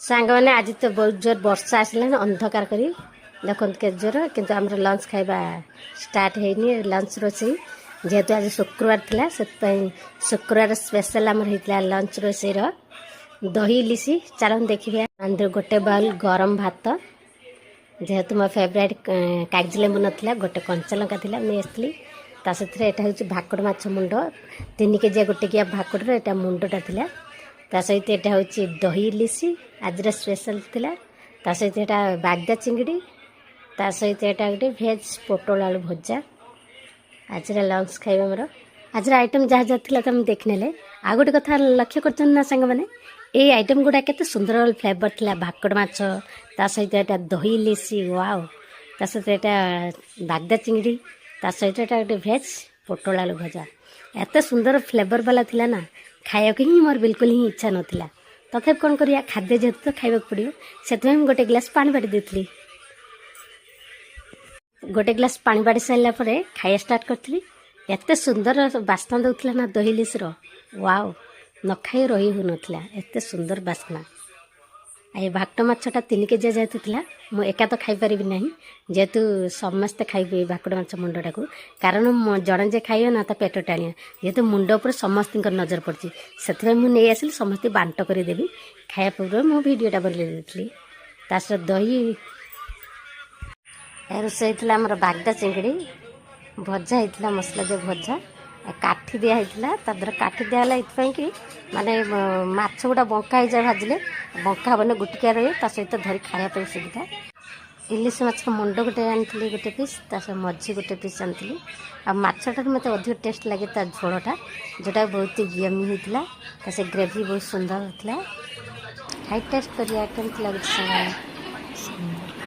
सांग मैंने आज तो बहुत जोर वर्षा आसला अंधकार करी देखो के जोर किंतु आम लंच खाइबा स्टार्ट है लंच रोषे जेहेतु आज शुक्रवार थिला शुक्रवार स्पेशल आमर होता लंच रोषे दही इलिशी चलो देखिए अंदर गोटे बाउल गरम भात जेहेतु मो फेवरेट कागज लेंबू नाला गोटे कंचा लंका था नहीं आसती यहाँ हूँ भाकुड़ माछ मुंड 3 केजी गोटे किया भाकुड़ एटा मुंडटा था ता सहित यहाँ हूँ दही इलिशी आज स्पेशल थिला ता सहित यहाँ बागदा चिंगड़ी ता सहित यहाँ गोटे भेज पोटल आलू भजा आज लंच खाइबा मोर आज आइटम जहाँ जहाँ थी तुम देखने आ गोटे कथा लक्ष्य कर सांग मैंने ये आइटम गुड़ा केते सुंदर फ्लेवर थिला भाकुड़ माछ ता सहित यहाँ दही इलिशी वाओ ता सहित यहाँ बागदा चिंगड़ी ता सहित यहाँ गोटे भेज पोटल आलू भजा एत सुंदर फ्लेवर वाला थिला ना खाया ही मोर बिल्कुल ही इच्छा नाला तथा कौन करिया खाद्य जेहेतु तो खाइबा पड़ो से गोटे गिलास पानी बाड़ी देती गोटे गिलास पानी बाड़ी सारा खाया स्टार्ट करी एत सुंदर बास्ना दूसरा ना दही इलिशी वाओ न खाई रही हो नाला एत सुंदर बास्ना ये भाकुड़ माछटा 3 केजी जेहेतु था मु एका तो खाईपारि ना जेहेतु समस्ते खाइबे भाकुड़ माछ मुंडटा को कारण जड़े जे खाइबे ना तो पेट टाणिया जेहेतु मुंड उपर समस्त नजर पड़ी से मुझे आसिली समस्ते बांट करदेवी खाया पूर्व मु भिडटा बन देती दही रोषे होता बागदा चिंगड़ी भजा होता मसला जो भजा काठी दिया तादर काठी दिहला ये कि माने माछ गुड़ा बंका हो जाए भाजिले बंका हेन गुटिका रही सहित धरी खायापी सुविधा इलिश माछ मुंड गोटे आनी गोटे पीस मझी गोटे पीस आनी आ माछटा मत अधिक टेस्ट लगे ता झोलटा जोटा बहुत यमी होता से ग्रेवी बहुत सुंदर होता हाई टेस्ट कर आइटम लगे